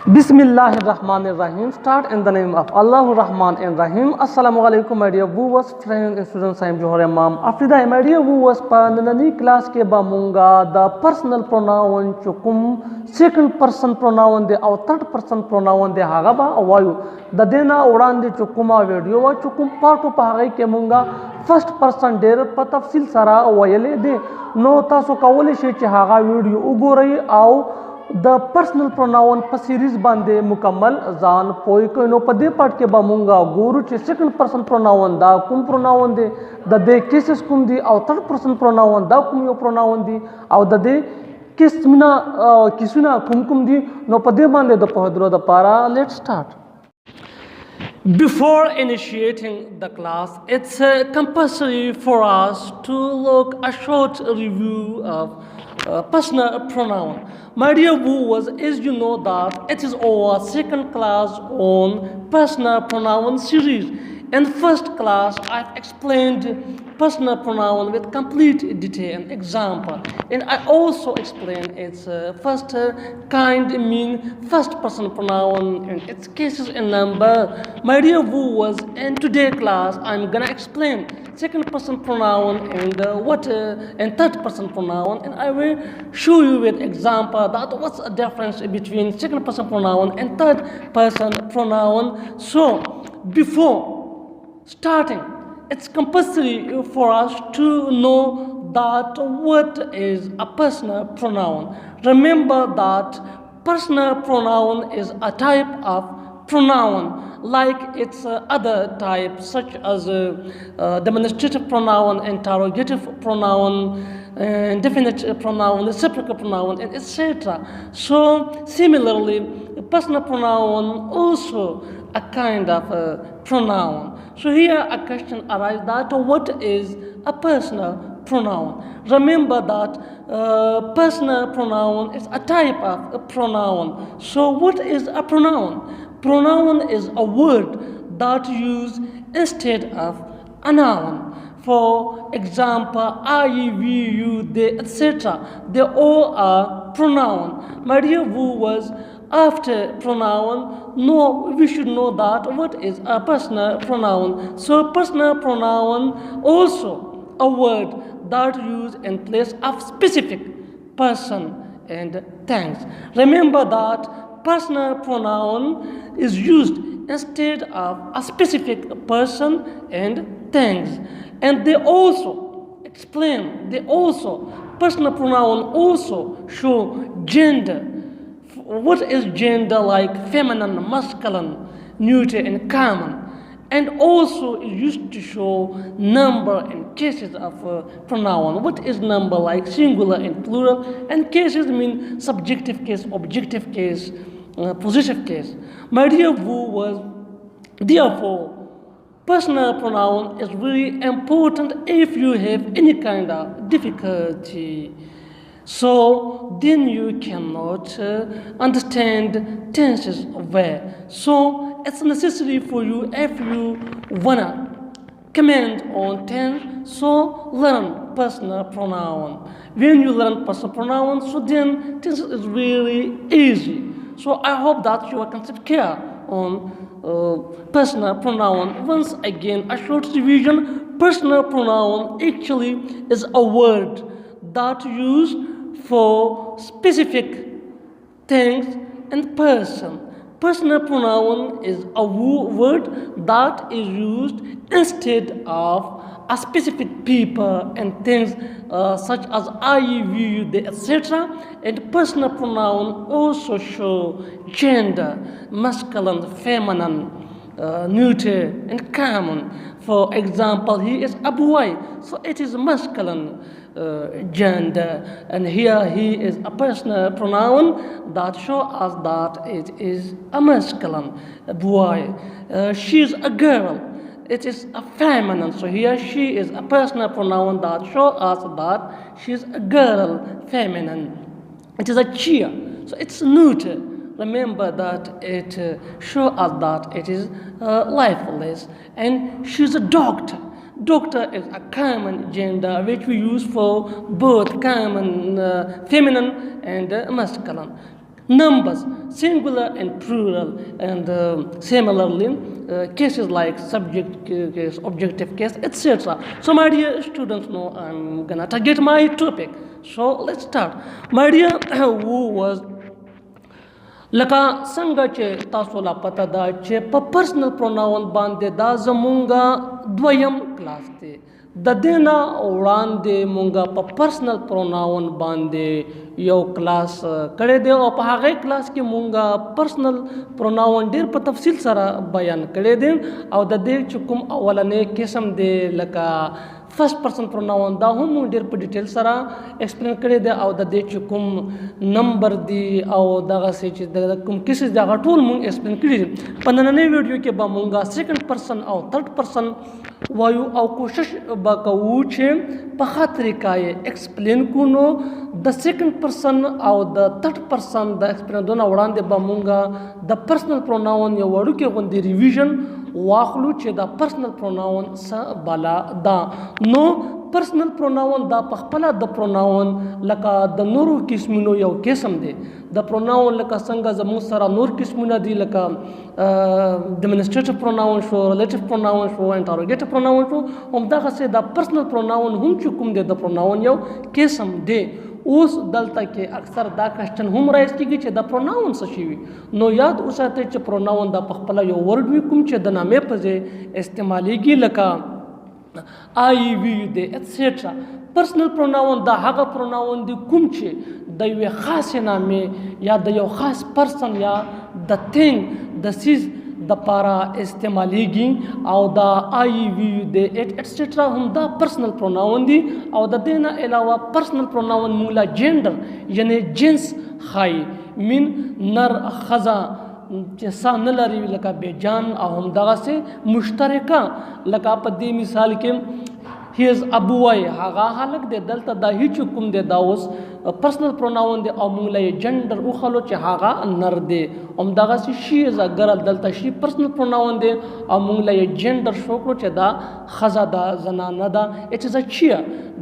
Bismillahirrahmanirrahim. Start in the name of Allah Rahman and Rahim. Assalamu alaikum, my dear viewers, friends and students. I am Johar Imam Afridi. My dear viewers, panani class ke bamunga the personal pronoun chukum, second person pronoun de or third person pronoun de hagaba awayu. The dena udan de chukuma video wa chukum part of hagai ke munga first person der patafsil sara awayele de no taso kawale shi haga video ugurai au the personal pronoun pa series bande mukammal zan poi ko no pade part ke bamunga guru che second person pronoun da kum pronoun de the de cases kum di au third person pronoun da kum yo pronoun di au the de kisuna kum di no pade bande da pahdro da para. Let's start. Before initiating the class, it's compulsory for us to look a short review of personal pronoun. My dear viewers, as you know that it is our second class on personal pronoun series. In first class, I've explained personal pronoun with complete detail and example, and I also explained its first kind mean first person pronoun and its cases and number. My dear viewers, in today's class, I'm gonna explain second person pronoun and and third person pronoun, and I will show you with example that what's the difference between second person pronoun and third person pronoun. So before starting, it's compulsory for us to know that what is a personal pronoun. Remember that personal pronoun is a type of pronoun like its other types such as demonstrative pronoun, interrogative pronoun, indefinite pronoun, reciprocal pronoun, and etc. So similarly, personal pronoun also a kind of pronoun. So here a question arises that what is a personal pronoun? Remember that personal pronoun is a type of a pronoun. So what is a pronoun? Pronoun is a word that used instead of a noun. For example, I, we, you, they, etc. They all are pronoun. My dear viewers, after pronoun, we should know that what is a personal pronoun. So personal pronoun also a word that used in place of specific person and things. Remember that personal pronoun is used instead of a specific person and things. And they also personal pronoun also show gender. What is gender like feminine, masculine, neuter, and common? And also it used to show number and cases of pronoun. What is number like singular and plural? And cases mean subjective case, objective case, possessive case. My dear viewers, therefore, personal pronoun is very important if you have any kind of difficulty. So then you cannot understand tenses well. So it's necessary for you if you wanna comment on tense, so learn personal pronoun. When you learn personal pronoun, so then tense is really easy. So I hope that you can take care on personal pronoun. Once again, a short revision. Personal pronoun actually is a word that used for specific things and person. Personal pronoun is a word that is used instead of a specific people and things such as I, we, you, they, etc. And personal pronoun also show gender, masculine, feminine, neuter, and common. For example, he is a boy, so it is masculine gender, and here he is a personal pronoun that shows us that it is a masculine boy. She is a girl, it is a feminine, so here she is a personal pronoun that shows us that she is a girl, feminine. It is a chair, so it's neuter. Remember that it shows us that it is lifeless, and she's a doctor. Doctor is a common gender which we use for both common feminine and masculine. Numbers, singular and plural, and similarly cases like subject case, objective case, etc. So my dear students, know I'm gonna target my topic. So let's start. My dear who was لکه څنګه چې تاسو لا پته ده چې په پرسنل پروناون باندې دا زمونږ دویم کلاس دی. د دې نه وړاندې مونږ په پرسنل پروناون باندې یو کلاس کړی دی او په هغې کلاس کې مونږ پرسنل پروناون ډېر په تفصیل سره بیان کړی دی او د دې چې کوم اولنی قسم دی لکه فرست پرسن پروناون دا هم ډېر په ډیټیل سره ایکسپلین کړی دی او د دې چې کوم نمبر دی او دغسې چې د کوم کیسز دی هغه ټول مونږ ایکسپلین کړي دي. په نننۍ ویډیو کې به مونږ سیکنډ پرسن او تھرډ پرسن وایو او کوشش به کوو چې په ښه طریقه یې ایکسپلین کړو. نو د سیکنډ پرسن او د تھرډ پرسن د ایکسپلینېدو نه وړاندې به مونږ د پرسنل پروناون یو وړوکی غوندې ریویژن واخلو چې دا پرسنل پروناون څه بالا ده. نو پرسنل پروناون دا په خپله د پروناون لکه د نورو قسمونو یو قسم دی. د پروناون لکه څنګه زموږ سره نور قسمونه دي لکه ډیمونسټریټیو پروناون شو، ریلیټیو پروناون شو، انټروګیټیو پروناون شو، همدغسې دا پرسنل پروناون هم چې کوم دی د پروناون یو قسم دی. اوس دلته کې اکثر دا کوشچن هم رایز کېږي چې د پروناون څه شي وي. نو یاد وساتئ چې پروناون دا په خپله یو ورډ وي کوم چې د نامې په ځای استعمالیږي لکه آی وي دی ایټسیټرا. پرسنل پروناون دا هغه پروناون دی کوم چې د یوې خاصې نامې یا د یو خاص پرسن یا د تھنګ د سیز د پاره استعمالیږي او دا آی وی دی ایټسیټرا هم دا پرسنل پروناون دی. او د دې نه علاوه پرسنل پروناون موږ لا جینډر یعنی جنس ښایي مین نر ښځه چې سا نه لري لکه بیجان او همدغسې مشترکه لکه په دې مثال کې هی از ابو وای هغه هلک دی. دلته دا هیڅ کوم دی دا اوس پرسنل پروناون دی او موږ له یې جنډر وښلو چې هغه نر دی. همدغسې شي از ا ګرل دلته شي پرسنل پروناون دی او موږ له یې جنډر شو کړو چې دا ښځه ده زنانه ده. اټ از ا چیر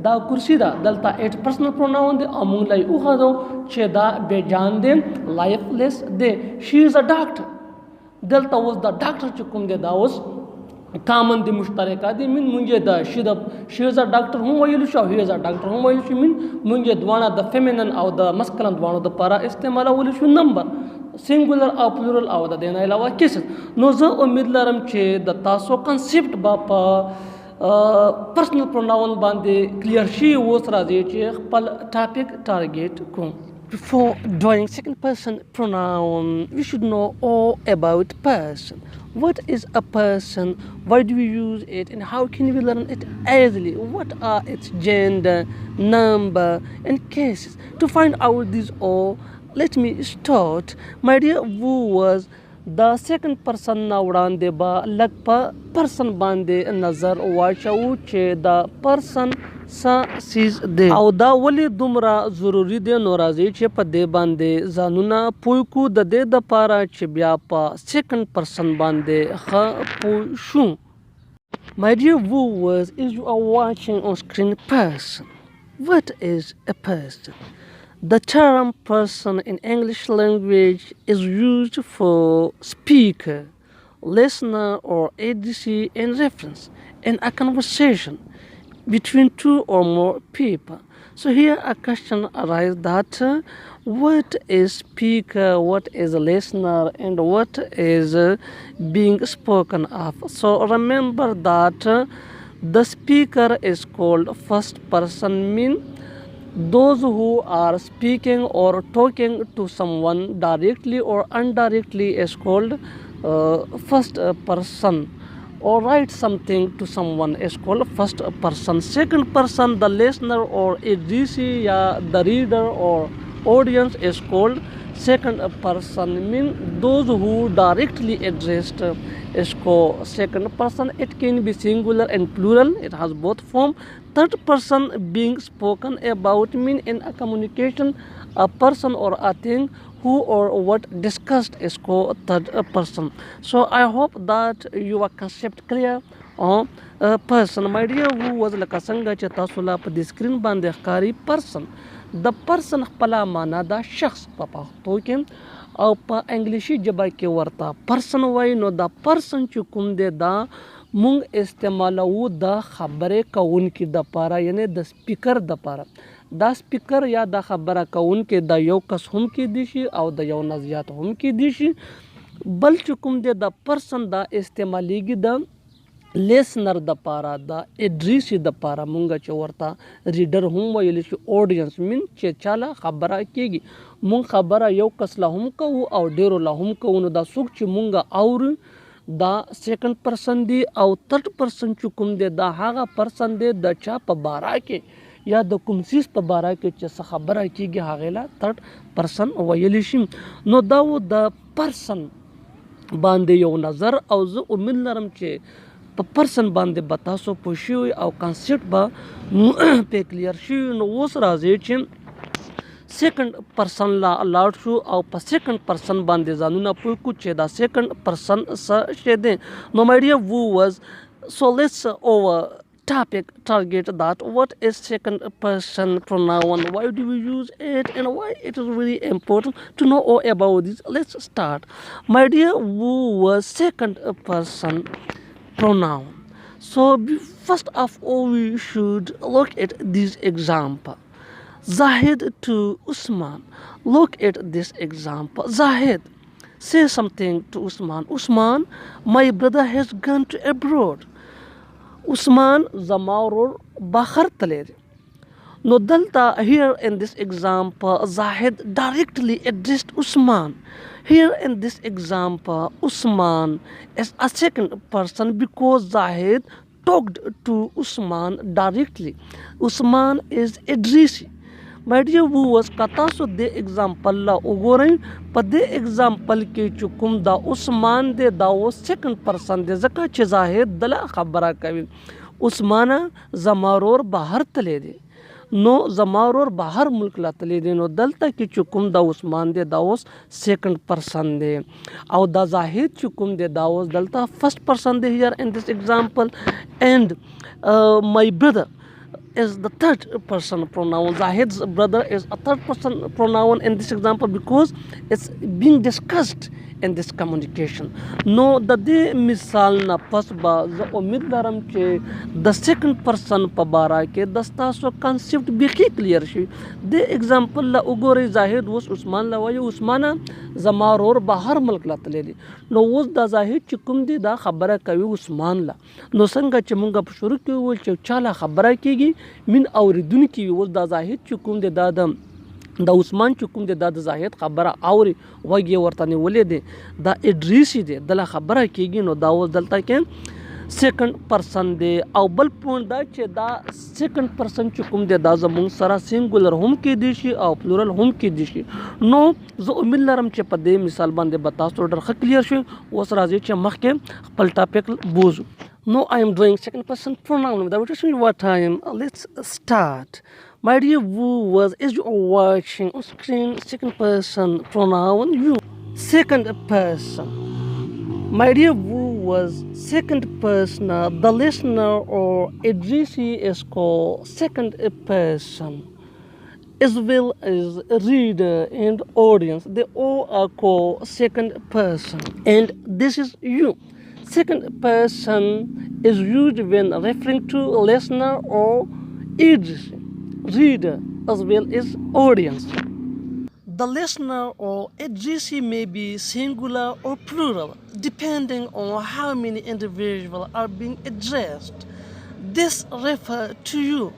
دا کرسي ده دلته ایټ پرسنل پروناون دی او موږ له یې وښودو چې دا بیجان دی لایف لیس دی. شي از ا ډاکټر دلته اوس دا ډاکټر چې کوم دی دا اوس کامن دی مشترکه دی. من مونږ د شي از ا ډاکټر هم ویلو شو او هی از ا ډاکټر هم ویلو شو. من مونږ دواړه د فیمینن او د مسکلن دواړو دپاره استعمالولی شو نمبر سنګولر او پلورل او د دې نه علاوه کیسز. نو زه امید لرم چې د تاسو کنسپټ به په پرسنل پروناون باندې کلیر شي. اوس راځي چې خپل ټاپک ټارګیټ کوم. Before doing second person pronoun, we should know all about person. What is a person? Why do we use it? And how can we learn it easily? What are its gender, number, and cases? To find out these all, let me start. My dear viewers, the second person na وړاندې به لږ په پرسن باندې نظر واچوو چې دا پرسن څه سیز دی او دا ولې دومره ضروري دی. نو راځئ چې په دې باندې ځانونه پوه کړو د دې دپاره چې بیا په سیکنډ پرسن باندې ښه پوه شو. My dear viewers, as you are watching on screen person, what is a person? The term person in English language is used for speaker, listener or ADC in reference in a conversation between two or more people. So here a question arises that what is speaker, what is a listener, and what is being spoken of. So remember that the speaker is called first person, mean those who are speaking or talking to someone directly or indirectly is called first person. Or write something to someone is called first person. Second person, the listener or ADC, the reader or audience is called second person, mean those who directly addressed is called second person. It can be singular and plural, it has both form. Third person being spoken about, mean in a communication a person or a thing who or what discussed is called third person. So I hope that your concept clear on person. My dear, who was like a sanga چې تاسو لا په دې سکرین باندې ښکاري person. د پرسن خپل معنا دا شخص په پښتو کې او په انګلیشي ژبه کې ورته پرسن وایي. نو دا پرسن چې کوم دی دا مونږ استعمالوو د خبرې کوونکي دپاره، یعنی د سپیکر دپاره. دا سپیکر یا دا خبره کوونکي د یو کس هم کېدی شي او د یو نه زیات هم کېدی شي. بل چې کوم دی د پرسن دا استعمالیږي د لیسنر دپاره، د اډریسي دپاره مونږ چې ورته ریډر هم ویلی شي، اودینس مین چې چاله خبره کېږي. مونږ خبره یو کس له هم کوو او ډیرو له هم کوو. نو دا څوک چې مونږ اورو دا سیکنډ پرسن دی او تھرډ پرسن چې کوم دی دا هغه پرسن دی د چا په باره کې یا د کوم څیز په باره کې چې څه خبره کېږي هغې له تھرډ پرسن ویلی شي. نو دا و د پرسن باندې یو نظر، او زه امید لرم چې په پرسن باندې به تاسو پوه شوي او کانسیپټ به پې کلیر شوي. نو اوس راځئ چې سیکنډ پرسن لا لاړ شو او په سیکنډ پرسن باندې ځانونه پوه کړو چې دا سیکنډ پرسن څه شی دی. نو my dear viewers, so let's over topic target that what is second person pronoun, why do we use it, and why it is really important to know all about this. Let's start. My dear viewers, second person pronoun. So first of all we should look at this example. Zahid to Usman. Look at this example. Zahid, say something to Usman. Usman, my brother has gone to abroad. Usman zamaurur bahar taledi. No dalta here in this example Zahid directly addressed Usman. Here in this example Usman is a second person because Zahid talked to Usman directly. Usman is addressee. My dear viewers, که تاسو د اگزامپل لا وګورئ، په دې اگزامپل کې چې کوم دا عثمان دی دا اوس سیکنډ پرسن دی، ځکه چې زاهد دله خبره کوي. عثمان زما ورور بهر تللی دی، نو زما ورور بهر ملک لا تللی دی. نو دلته کې چې کوم دا عثمان دی دا اوس سیکنډ پرسن دی، او دا زاهد چې کوم دی دا اوس دلته فرسٹ پرسن دی here in this example. And my brother is the third person pronoun. Zahid's brother is a third person pronoun in this example because it's being discussed in this communication. No د دې مثال نه پس به زه امید لرم چې د سیکنډ پرسن په باره کې د ستاسو کانسیپټ بیخي کلیر شي. د اگزامپل له وګورئ، زاهد اوس عثمان له وایي عثمانه زما ورور بهر ملک لا تللی دی. نو اوس دا زاهد چې کوم دی دا خبره کوي عثمان له. نو څنګه چې مونږ په شروع کې وویل چې چا له خبره کېږي من اورېدونکي وي، اوس دا زاهد چې کوم دی دا د عثمان چې کوم دی دا د زاهد خبره اوري، غوږ یې ورته نیولی دی، دا اډریسي دی، دله خبره کېږي. نو دا اوس دلته کې سیکنډ پرسن دی. او بل پوینټ دا چې دا سیکنډ پرسن چې کوم دی دا زموږ سره سینګولر هم کېدی شي او پلورل هم کېدی شي. نو زه امید لرم چې په دې مثال باندې به تاسو ډېر ښه کلیر شي. اوس راځئ چې مخکې خپل ټاپک بوزو. No, I am doing second person pronoun. Without wasting your time, let's start. My dear viewers, as you are watching on screen, second person pronoun, you. Second person. My dear viewers, second person, the listener or addressee is called second person, as well as reader and audience. They all are called second person. And this is you. Second person is used when referring to listener or addressee, reader, as well as audience. The listener or addressee may be singular or plural, depending on how many individuals are being addressed. This refers to you,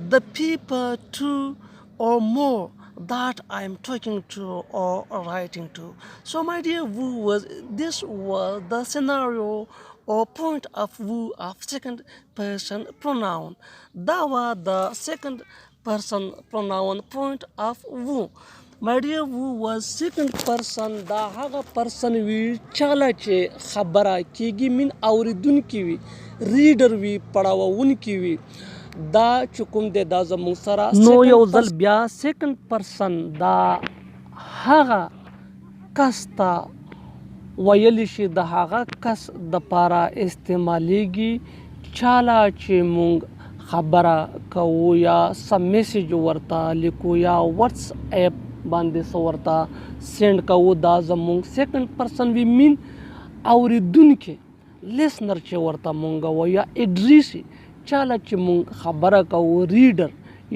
the people, two or more that I am talking to or writing to. So my dear viewers, this was the scenario or point of view of second person pronoun. That was the second person pronoun point of view. My dear viewers, second person دا هغه پرسن وي چاله چې خبره کېږي من اورېدونکي وي، ریډر وي، پړاوونکي وي. دا چې کوم دی دا زموږ سره نو یو ځل بیا سیکنډ پرسن دا هغه کس ته ویلی شي، د هغه کس دپاره استعمالیږي چاله چې مونږ خبره کوو یا سم میسج ورته لیکو یا واتس اپ باندې څه ورته سینډ کوو دا زمونږ سیکنډ پرسن وی مین اوریدونکي لیسنر چې ورته مونږ وایو یا اډریسي چاله چې مونږ خبره کوو ریډر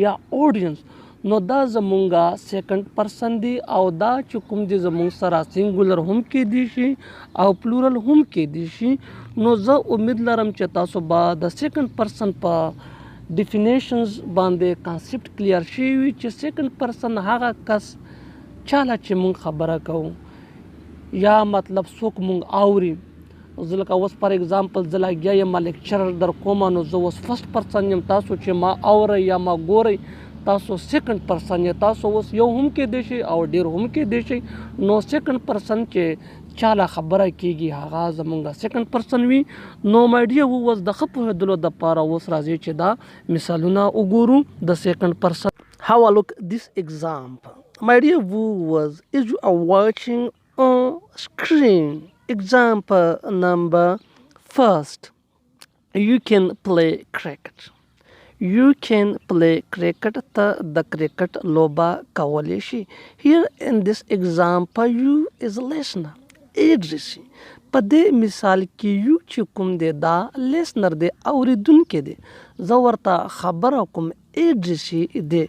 یا اودینس نو دا زمونږه سیکنډ پرسن دی او دا چې کوم دی زمونږ سره سنګولر هم کېدی شي او پلورل هم کېدی شي نو زه امید لرم چې تاسو به د سیکنډ پرسن په ډیفینیشنز باندې کانسپټ کلیر شي وي چې سیکنډ پرسن هغه کس چاله چې مونږ خبره کوو یا مطلب څوک مونږ اوري زه لکه اوس فار اگزامپل زه لګیا یم لیکچر در کومه نو زه اوس فرست پرسن یم تاسو چې ما اورئ یا ما ګورئ تاسو سیکنډ پرسن یې تاسو اوس یو هم کېدی شي او ډېر هم کېدی شي نو سیکنډ پرسن چې چاله خبره کېږي هغه زمونږ سیکنډ پرسن وي نو مای ډیر ووز د ښه پوهېدلو دپاره اوس راځي چې دا مثالونه وګورو د سیکنډ پرسن Have a look at this example. My dear viewers, as you are watching on screen, example number first, you can play cricket. You can play cricket ته د کرکټ لوبه کولی شي. Here in this example, you is listener. اډریسي په دې مثال کې یو چې کوم دی دا لیسنر دی اوریدونکی دی زه ورته خبره کوم اډریسي دی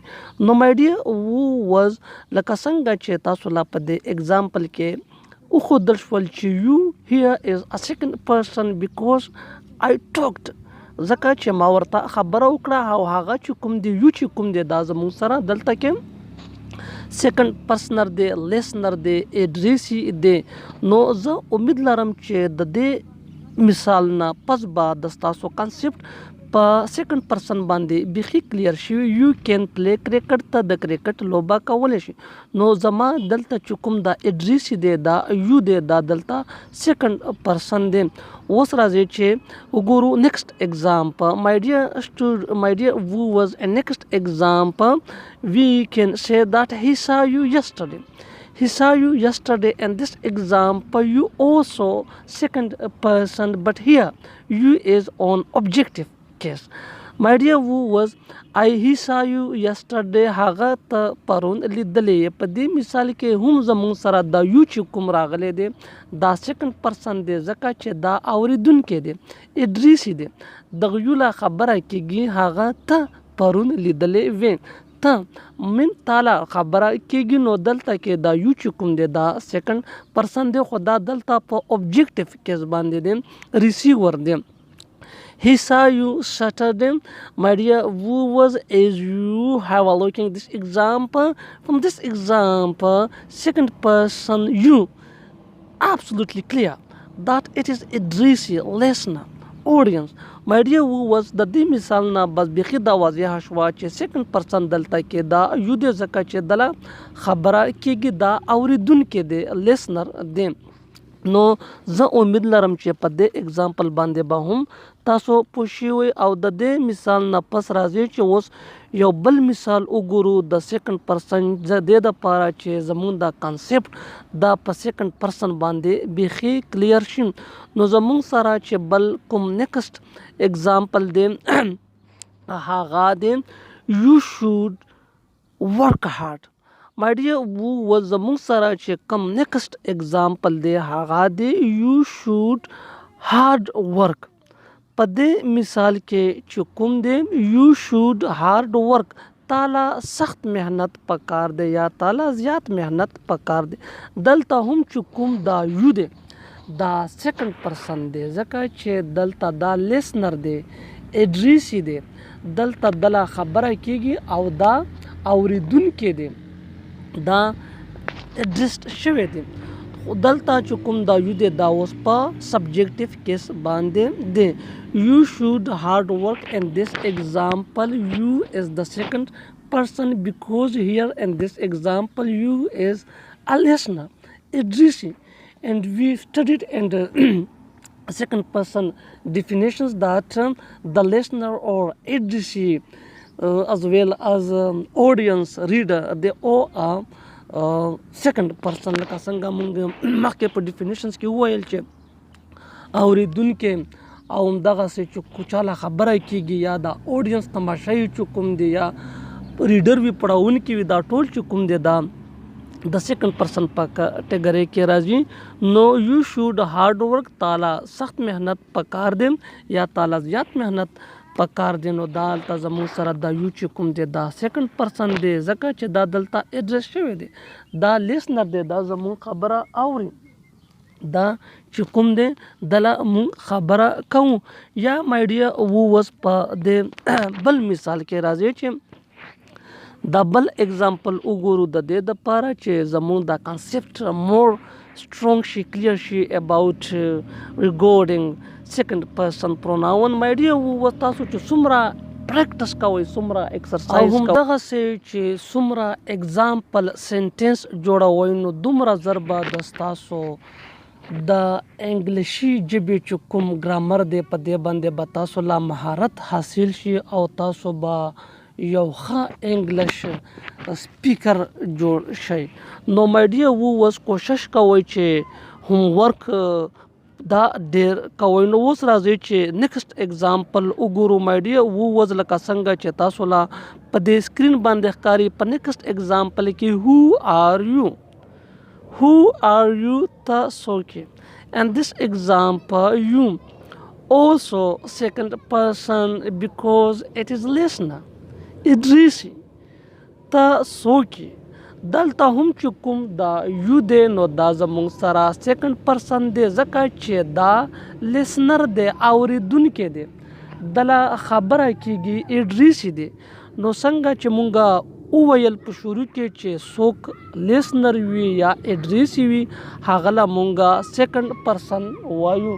نو مای ډیر واز لکه څنګه چې تاسو لا په دې اگزامپل کې وښودل شول چې یو هیر از ا سیکنډ پرسن بیکاز آی ټاکډ ځکه چې ما ورته خبره وکړه او هغه چې کوم دی یو چې کوم دی دا زموږ سره دلته کې سیکنډ پرسنر دی لیسنر دی اډریسي دی نو زه امید لرم چې د دې مثال نه پس به د ستاسو کانسپټ په سیکنډ پرسن باندې بیخي کلیر شوي یو کین پلی کرکټ ته د کرکټ لوبه کولی شي نو زما دلته چې کوم دا اډریسي دی دا یو دی دا دلته سیکنډ پرسن دی اوس راځي چې وګورو نیکسټ ایگزامپل my dear viewers a next example we can say that he saw you yesterday and this example you also second person but here you is on objective case my dear viewers he saw you yesterday هغه ته پرون لیدلې په دې مثال کې هم زموږ سره دا یو چې کوم راغلی دی دا سیکنډ پرسن دی ځکه چې دا اوریدونکی دی اډریسي دی دغه یو لا خبره کېږي هغه ته پرون لیدلې وې ته من تاله خبره کېږي نو دلته کې دا یو چې کوم دی دا سیکنډ پرسن دی خو دا دلته په اوبجیکټیو کیس باندې دی ریسیور دی He saw you Saturday. My dear viewers, as you have a look at this example, from this example, second person you, absolutely clear that it is Idrisi, listener, audience. My dear viewers, د دې مثال نه بس بیخي دا واضحه شوه چې سیکنډ پرسن دلته کې دا یو دی ځکه چې دله خبره کېږي دا اوریدونکی دی لیسنر دی نو زه امید لرم چې په دې اگزامپل باندې به هم تاسو پوه شوئ او د دې مثال نه پس راځي چې اوس یو بل مثال وګورو د سیکنډ پرسن د دې دپاره چې زمونږ دا کانسپټ دا په سیکنډ پرسن باندې بیخي کلیر شي نو زمونږ سره چې بل کوم نیکسټ اگزامپل دی هغه دی یو شود ورک هارډ my dear was زموږ سره چې کم نیکسټ اگزامپل دی هغه دی یو شود هارد ورک په دې مثال کې چې کوم دی یو شود هارد ورک تاله سخت محنت پکار دی یا تاله زیات محنت پکار دی دلته هم چې کوم دا یو دی دا سیکنډ پرسن دی ځکه چې دلته دا لیسنر دی اډریسي دی دلته دله خبره کېږي او دا اوریدونکی دی دا ایڈجسٹ شوی دی دلته چې کوم دا یو دی دا اوس په سبجیکټیو کیس باندې دی یو شود هارد ورک ان دس ایگزامپل یو از د سیکنڈ پرسن بیکاز هیر ان دس ایگزامپل یو از ا لیسنر اډریسي and we studied in the second person definitions that the listener or addressee as well as audience reader they all are second person لکه څنګه موږ مخکې په definitions کې وویل چې اوریدونکي او همدغسې چې چاله خبره کېږي یا د اودینس تماشایي چې کوم دی یا ریډر وي پړاونکي وي دا ټول چې کوم دی دا د سیکنډ پرسن په کټګری کې راځي. نو یو شوډ هارډ ورک تاله سخت محنت پکار دی یا تاله زیات محنت پکار دی. نو دا دلته زموږ سره دا یو چې کوم دی دا سیکنډ پرسن دی ځکه چې دا دلته ایډرس شوی دی دا لیسنر دی دا زموږ خبره اوري دا چې کوم دی دله مونږ خبره کوو. یا مای ډیر ووز په د بل مثال کې راځي چې دا بل اگزامپل وګورو د دې دپاره چې زموږ دا کانسیپټ مور strong شي کلیر شي about regarding second person pronoun. مای ډیر ووز تاسو چې څومره پریکټس کوئ څومره ایکسرسایز کوئ او همدغسې چې څومره اگزامپل سینټنس جوړوئ نو دومره زر به د ستاسو د انګلیشي ژبې چې کوم ګرامر دی په دې باندې به تاسو لا مهارت حاصل شي او تاسو به یو ښه انګلیش سپیکر جوړ شئ. نو مای ډیر ووز کوشش کوئ چې هوم ورک دا ډیر کوئ. نو اوس راځئ چې نیکسټ اگزامپل وګورو. مای ډیر ووز لکه څنګه چې تاسو لا په دې سکرین باندې ښکاري په نیکسټ اگزامپل کې who are you تاسو کې and this example you also second person because it is listener ادریسی تاسو کې دلته هم چې کوم دا یو دی نو دا زموږ سره سیکنډ پرسن دی ځکه چې دا لیسنر دی اورېدونکی دی دله خبره کېږي ادریسی دی. نو څنګه چې مونږ وویل په شروع کې چې څوک لیسنر وي یا ادریسی وي هغه له مونږ سیکنډ پرسن وایو.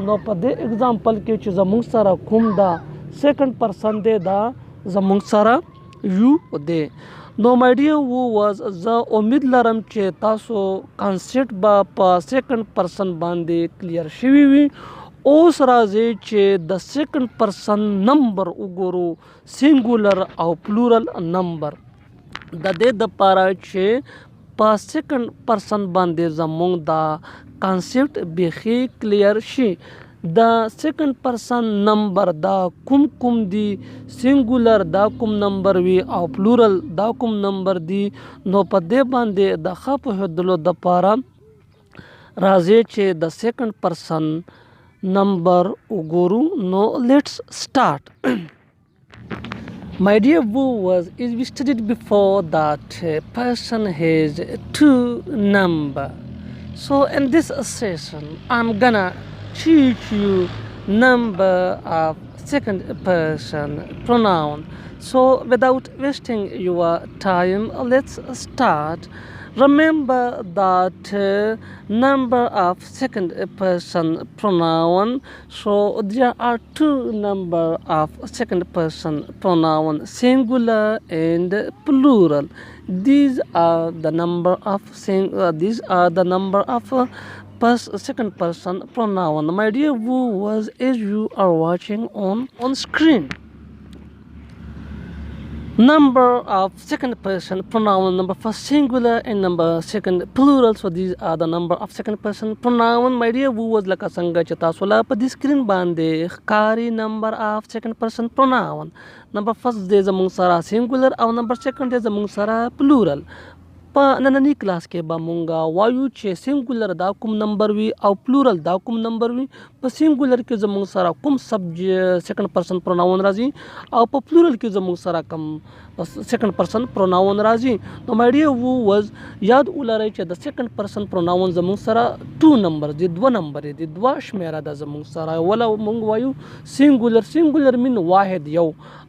نو په دې اگزامپل کې چې زموږ سره کوم دا سیکنډ پرسن دی دا زموږ سره یو دی. نو مای ډیر ووز زه امید لرم چې تاسو کانسیپټ به په سیکنډ پرسن باندې کلیر شوي وي. اوس راځي چې د سیکنډ پرسن نمبر وګورو سینګولر او پلورل نمبر. د دې دپاره چې په سیکنډ پرسن باندې زموږ دا کانسیپټ بیخي کلیر شي. د سیکنډ پرسن نمبر دا کوم دی سینګولر دا کوم نمبر وي او پلورل دا کوم نمبر دی. نو په دې باندې د ښه پوهېدلو دپاره راځي چې د سیکنډ پرسن نمبر وګورو. نو لیټس سٹارٹ. My dear viewers, as we studied before that person has two number. So in this session I'm gonna teach you number of second person pronoun. So without wasting your time, let's start. Remember that number of second person pronoun. So there are two number of second person pronoun, singular and plural. These are the number of second person pronoun. My dear viewers, as you are watching on screen, number of second person pronoun, number first singular and number second plural. So these are the number of second person pronoun. My dear viewers, laka څنګه چې تاسو لا په دې سکرین باندې ښکاري number of second person pronoun. number first دی زموږ سره singular او number second دی زموږ سره plural. په نننی کلاس کې به مونږ وایو چې سینګولر دا کوم نمبر وي او پلورل دا کوم نمبر وي. په سینګولر کې زموږ سره کوم سیکنډ پرسن پروناون راځي او په پلورل کې زموږ سره کوم سیکنډ پرسن پروناون راځي. نو مای ډیر ووز یاد ولرئ چې د سیکنډ پرسن پروناون زموږ سره 2 نمبر دي 2 نمبر دي 2 شمیره ده زموږ سره. ولا مونږ وایو سینګولر مین واحد یو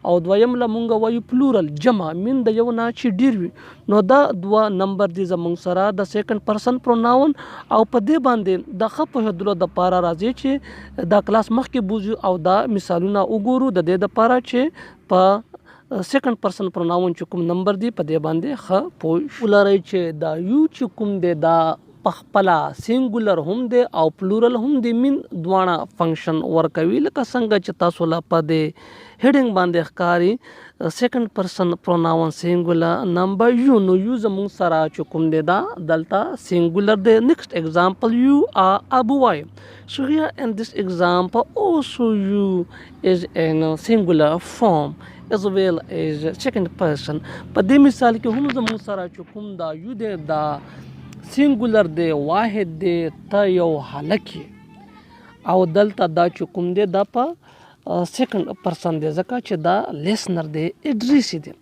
او دویم له مونږ وایو پلورل جمع مین د یو نه چې ډیر وي. نو دا 2 نمبر دي زموږ سره د سیکنډ پرسن پروناون او په دې باندې د ښه پوهېدلو دپاره راځي چې دا کلاس مخکې بوځو او دا مثالونه وګورو د دې دپاره چې په سیکنډ پرسن پروناون چې کوم نمبر دی په دې باندې ښه پوه ولرئ چې دا یو چې کوم دی دا پخپلا سینګولر هم دی او پلورل هم دی من دواړه فنکشن ورکوي لکه څنګه چې تاسو لا په دې هډینګ باندې ښکاري سیکنډ پرسن پروناون سینګولر نمبر یو نو یو زموږ سره چې کوم دی دا دلته سینګولر دی نیکسټ ایگزامپل یو آر ا بوای so here in this example also you is in singular form as well as second person په دې مثال کې هم زموږ سره چې کوم دا یو دی دا سینګولر دی واحد دی ته یو هلک او دلته دا چې کوم دی دا په سیکنډ پرسن دی ځکه چې دا لیسنر دی ادریسي دی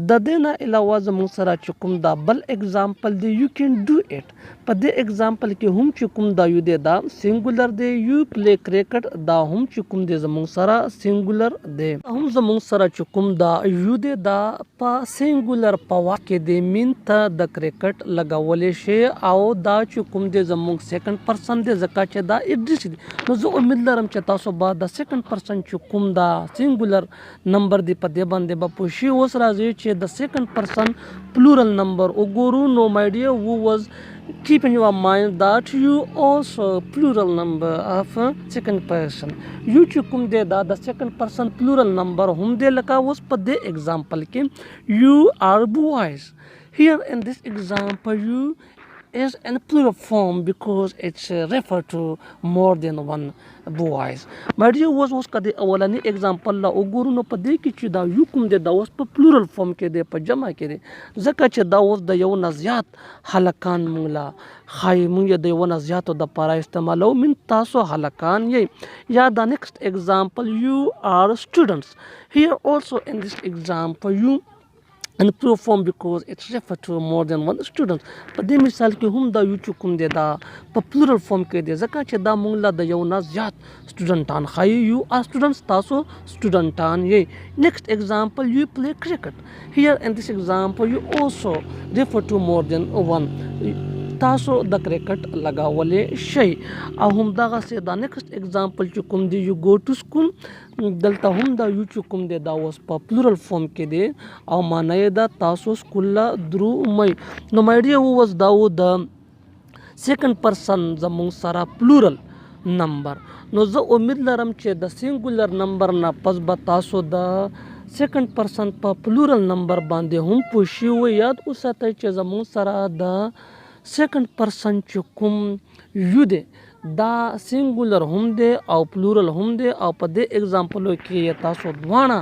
د دې نه علاوه زموږ سره چې کوم دا بل اگزامپل دی یو کین ډو اټ په دې اگزامپل کې هم چې کوم دا یو دی دا سینګولر دی یو پلی کرکټ دا هم چې کوم دی زموږ سره سینګولر دی هم زموږ سره چې کوم دا یو دی دا په سینګولر په واک کې دی مين ته د کرکټ لګولې شي او دا چې کوم دی زموږ سیکنډ پرسن دی ځکه چې دا ادریس دی نو زه امید لرم چې تاسو به د سیکنډ پرسن چې کوم دا سینګولر نمبر دی په دې باندې به پوه شئ اوس راځي چې the second person plural number oguru no my dear who was keep in your mind that you also plural number of second person you chukum de da the second person plural number hum de laka was pa de example ke you are boys here in this example you is in plural form because it's refer to more than one boys my dear was kade awalani example la oguru no pade ki چې دا یو کوم دی دا اوس په plural form کې دی په جمع کې دی ځکه چې دا اوس د یو نه زیات هلکان مونږ لا خای مونږ د یو نه زیاتو د پاره استعمالو من تاسو هلکان یې یا دا next example you are students here also in this example you and plural form because it's refer to more than one student په دې مثال کې هم دا یو چې کوم دی دا په plural form کې دی ځکه چې دا مونږ لا د یو نه زیات studentان خای یو are students تاسو studentان یې next example you play cricket here in this example you also refer to more than one تاسو د کرکټ لګاولې شي او هم دغه سي دا نیکسټ ایگزامپل چې کوم دی یو گو ټو سکول دلته هم دا یو چې کوم دی دا اوس په پلورل فارم کې دی او معنی دا تاسو سکول درو مې نو مې ډیر واز دا و د سیکنډ پرسن زموږ سره پلورل نمبر نو زه امید لرم چې د سینګولر نمبر نه پس به تاسو د سیکنډ پرسن په پلورل نمبر باندې هم پوښي و یاد اوساتئ چې زموږ سره د سیکنډ پرسن چې کوم یو دی دا سینګولر هم دی او پلورل هم دی او په دې اگزامپلو کې تاسو دواړه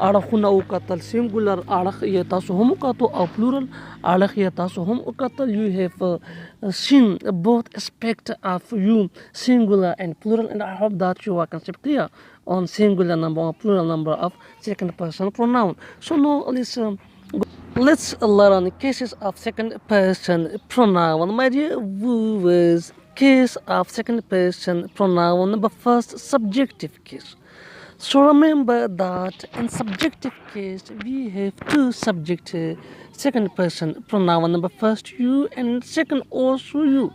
اړخونه وکتل سینګولر اړخ یې تاسو هم وکتو او پلورل اړخ یې تاسو هم وکتل you have seen both aspect of you singular and plural and I hope that you are concept clear on singular number or plural number of second person pronoun so now let's learn cases of second person pronoun. My dear viewers, case of second person pronoun number first subjective case. So remember that in subjective case we have two subject second person pronoun number first you and second also you.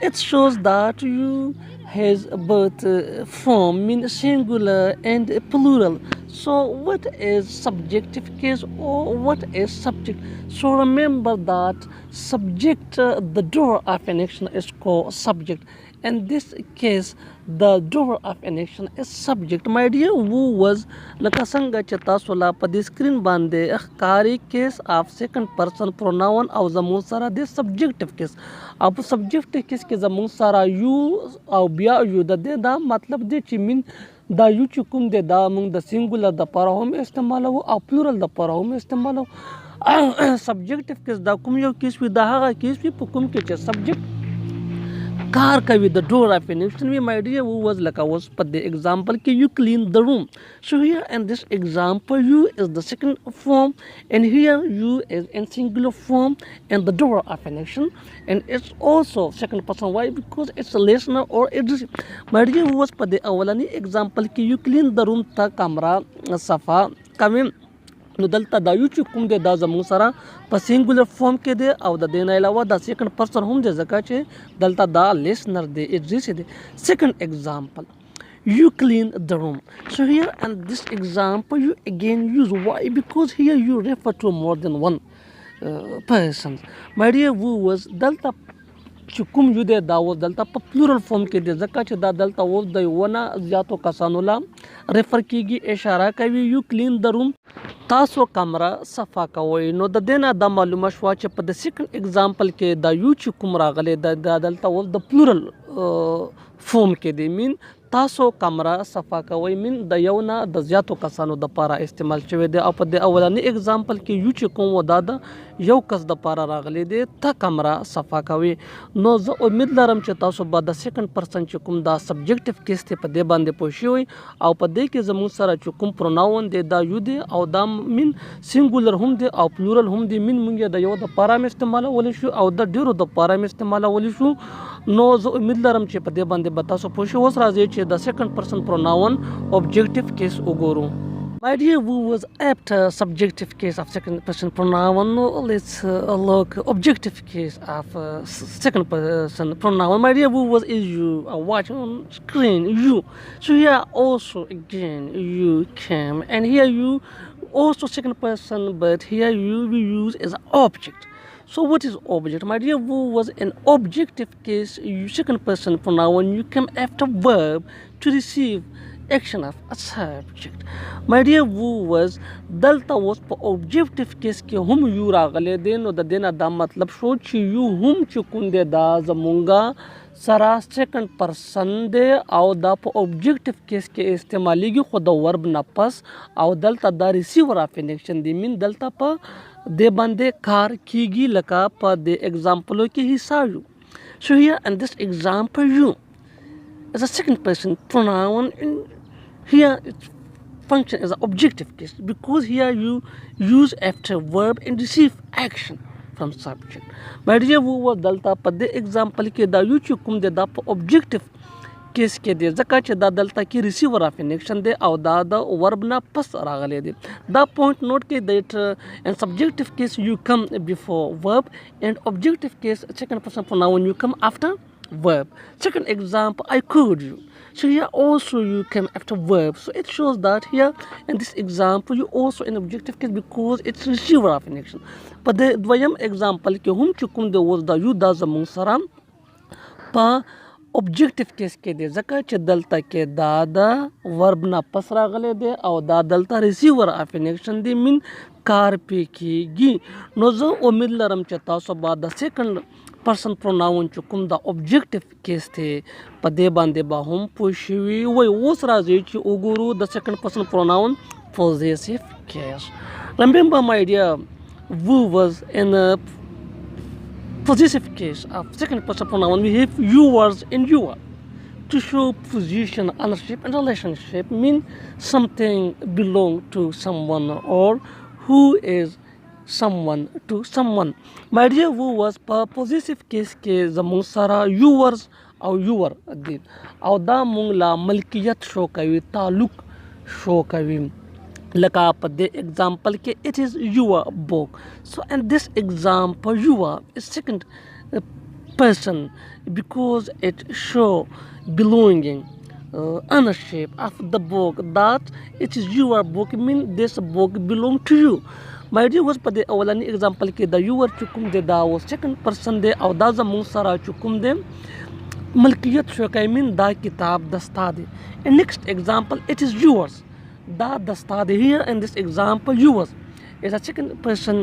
It shows that you has both form mean singular and plural. So what is subjective case or what is subject? So remember that subject, the door of an action is called subject. In this case, the door of an action is subject. My dear, who was lakasanga chata sola pa the screen bande akhkari case of second person pronoun au zamu sara this subjective case. Ab subjective case ke zamu sara you au bia you da de da matlab de chi min دا یو چې کوم دی دا موږ د سینګولر د پاره هم استعمالو او پلورل د پاره هم استعمالو سبجیکټیو کیس دا کوم یو کیس وي دا هغه کیس وي په کوم کې چې سبجیکټ کار کوي د ډور اف ان ایکشن وی مای ډیر who was like I was په د example کې you clean the room so here in this example you is the second form and here you is in singular form and the door of an action and it's also second person why because it's a listener or it's my dear who was په د اولنی example کې you clean the room تا کمره صفا کوي نو دلته دا یو چې کوم دی دا زموږ سره په سینګولر فارم کې دی او د دې نه علاوه دا سیکنډ پرسن هم دی ځکه چې دلته دا لیسنر دی اډریس دی سیکنډ ایگزامپل you clean the room so here and this example you again use why because here you refer to more than one person my dear who was delta چې کوم یو دی دا اوس دلته په پلورل فارم کې دی ځکه چې دا دلته اوس د ونه زیاتو کسانو لا ریفر کیږي اشاره کوي یو کلین د روم تاسو کمره صفا کوئ نو د دې نه دا معلومه شوه چې په د سیکنډ اگزامپل کې دا یو چې کوم راغلی دا دلته اوس د پلورل فارم کې دی مین تاسو کمره صفا کوئ مین د یو نه د زیاتو کسانو د پاره استعمال شوی دی او په د اولنی اگزامپل کې یو چې کوم و دا د یو کس د پاره راغلی دی ته کمره صفا کوي نو زه امید لرم چې تاسو به د سیکنډ پرسن چې کوم دا سبجیکټیو کیس دی په دې باندې پوه شوئ او په دې کې زموږ سره چې کوم پروناون دی دا یو دی او دا مین سینګولر هم دی او پلورل هم دی مین مونږ د یو د پاره م استعمالولی شو او د ډیرو د پاره م استعمالولی شو نو زه امید لرم چې په دې باندې به تاسو پوه شئ اوس راځئ چې the second person pronoun objective case uguru. My dear viewers, after subjective case of second person pronoun, let's look objective case of second person pronoun. My dear viewers, is you are watching on screen, you. So here also again you came and here you also second person, but here you we use as an object. So what is object? My dear viewers, in objective case, you second person pronoun, you come after verb to receive action of a subject. My dear viewers, دلته اوس په objective case کې هم یو راغلی دی نو د دې نه دا مطلب شو چې یو هم چې کوم دی دا زمونږه سره سیکنډ پرسن دی او دا په objective case کې استعمالیږي خو د ورب نه پس او دلته دا ریسیور اف ان ایکشن دی مین دلته په د باندې کار کیږي لکه په د ایگزامپلو کې حصہ یو. So here in this example you is a second person pronoun and here it function as an objective case because here you use after verb and receive action from subject. My dear viewers, دلته په د ایگزامپل کې دا یو چې کوم دی دا په objective کیس کې دی ځکه چې دا دلته کې ریسیور اف ان ایکشن دی او دا د ورب نه پس راغلی دی دا پوینټ نوٹ کې دیٹ ان سبجیکټیو کیس یو کم بیفور ورب اینڈ objective case second person pronoun you come after verb. Second example, I could you. So here also you come after verb. So it shows that here in this example you also in objective case because it's receiver of an action. But the دویم example کې هم چې کوم دی اوس دا یو دا زموږ سره په objective case کې دی ځکه چې دلته کې دا د ورب نه پس راغلی دی او دا دلته ریسیور اف ان ایکشن دی مین کار پې کیږي نو زه امید لرم چې تاسو به د سیکنډ پرسن پروناون چې کوم د objective case دی په دې باندې به هم پوه شوي وای اوس راځئ چې وګورو د سیکنډ پرسن پروناون possessive case. Remember my dear viewers, in a possessive case of second person pronoun we have yours and your to show position, ownership and relationship mean something belong to someone or who is someone to someone. My dear viewers, په possessive case کې زموږ سره yours او your دی او دا مونږ لا ملکیت شو کوي تعلق شو کوي لکه په دې example کې it is your book. So in this example your is second person because it show belonging ownership of the book that it is your book mean this book belong to you. My dear was په دې اولنی example کې د your چې کوم دی دا و second person دی او دا زموږ سره چې کوم دی ملکیت شو کوي mean دا کتاب دستا دی. In next example it is yours. Da the study here in this example yours is a second person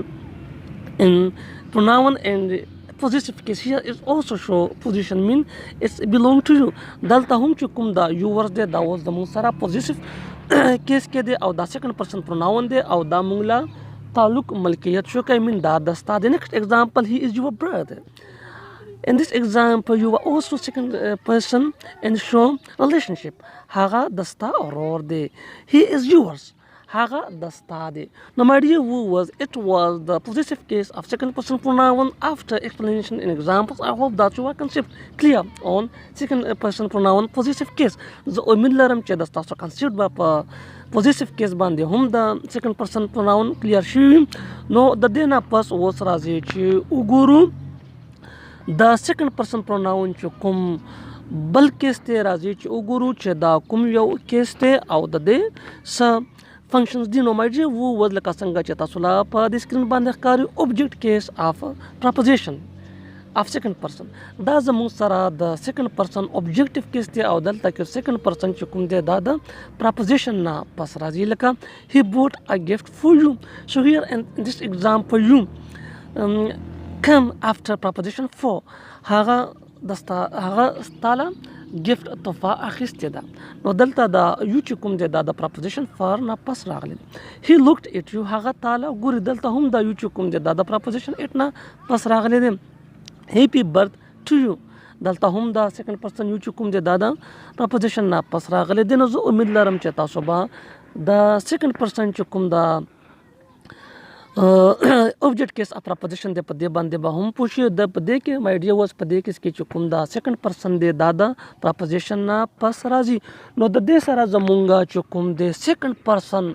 in pronoun and possessive case here is also show position mean it's belong to you. Dalta hum چې کوم دا yours دی دا اوس زموږ سره possessive case کې دی او دا second person pronoun دی او دا موږ له تعلق ملکیت شو کوي mean دا دستا دی. Next example he is your brother. In this example you are also second person and show relationship. هغه دستا ورور دی. He is yours. هغه دستا دی. Now my dear viewers, it was the possessive case of second person pronoun. After explanation and examples, I hope that you are concept clear on second person pronoun possessive case. زه امید لرم چې د تاسو concept به په possessive case باندې هم د second person pronoun clear شوي. نو د دې نه پس اوس راځي چې وګورو د سیکنډ پرسن پروناون چې کوم بل کیس دی راځي چې وګورو چې دا کوم یو کیس دی او د دې څه فنکشنز دي. نو مای ډیر لکه څنګه چې تاسو لا په د سکرین باندې ښکاري object case of proposition of second person. دا زموږ سره د second person objective case دی او دلته کې second person چې کوم دی دا د preposition نه پس راځي لکه he bought a gift for you. So here in this example you come after preposition for. هغه ستاله gift تحفه اخیستې ده. نو دلته دا یو چې کوم دی دا د preposition for نه پس راغلی. he looked at you هغه تاله ګوري دلته هم دا یو چې کوم دی دا د preposition it نه پس راغلی دی. happy birth to you دلته هم دا second person یو چې کوم دی دا د preposition نه پس راغلی دی. نو زه امید لرم چې تاسو به د second person چې کوم دا object case of preposition دی په دې باندې به هم پوه شئ. د په دې کې my dear was په دې کیس کې چې کوم دا second person دی دا د preposition نه پس راځي. نو د دې سره زمونږ چې کوم دی second person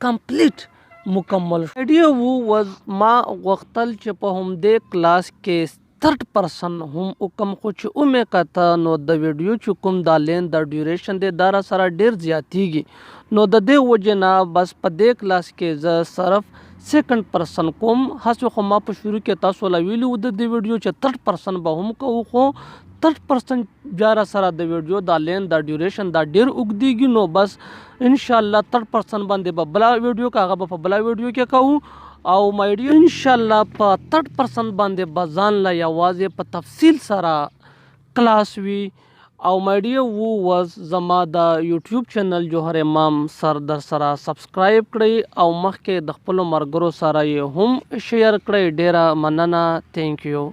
complete مکمل. my dear was ما غوښتل چې په همدې کلاس کې third person هم وکم خو چې اومې کته نو د ویډیو چې کوم دا لین د ډیوریشن دی دا را سره ډیر زیاتیږي. نو د دې وجې نه بس په دې کلاس کې زه صرف سیکنډ پرسن کوم. هڅه خو ما په شروع کې تاسو لا ویلو د دې ویډیو چې تھرډ پرسن به هم کوو خو تھرډ پرسن بیا را سره د ویډیو دا لین د ډیوریشن دا ډیر اوږدیږي. نو بس ان شاء الله تھرډ پرسن باندې به بلا ویډیو کا هغه په بلا ویډیو کې کوو او مای ډیر ان شاء الله په تھرډ پرسن باندې بزان لا یوازې په تفصیل سره کلاس وی. او مای ډیر واز زما د یوټیوب چینل جوهر امام سر در سره سبسکرایب کړئ او مخکې د خپل مرګرو سره هم شیر کړئ. ډیره مننه. تھینک یو.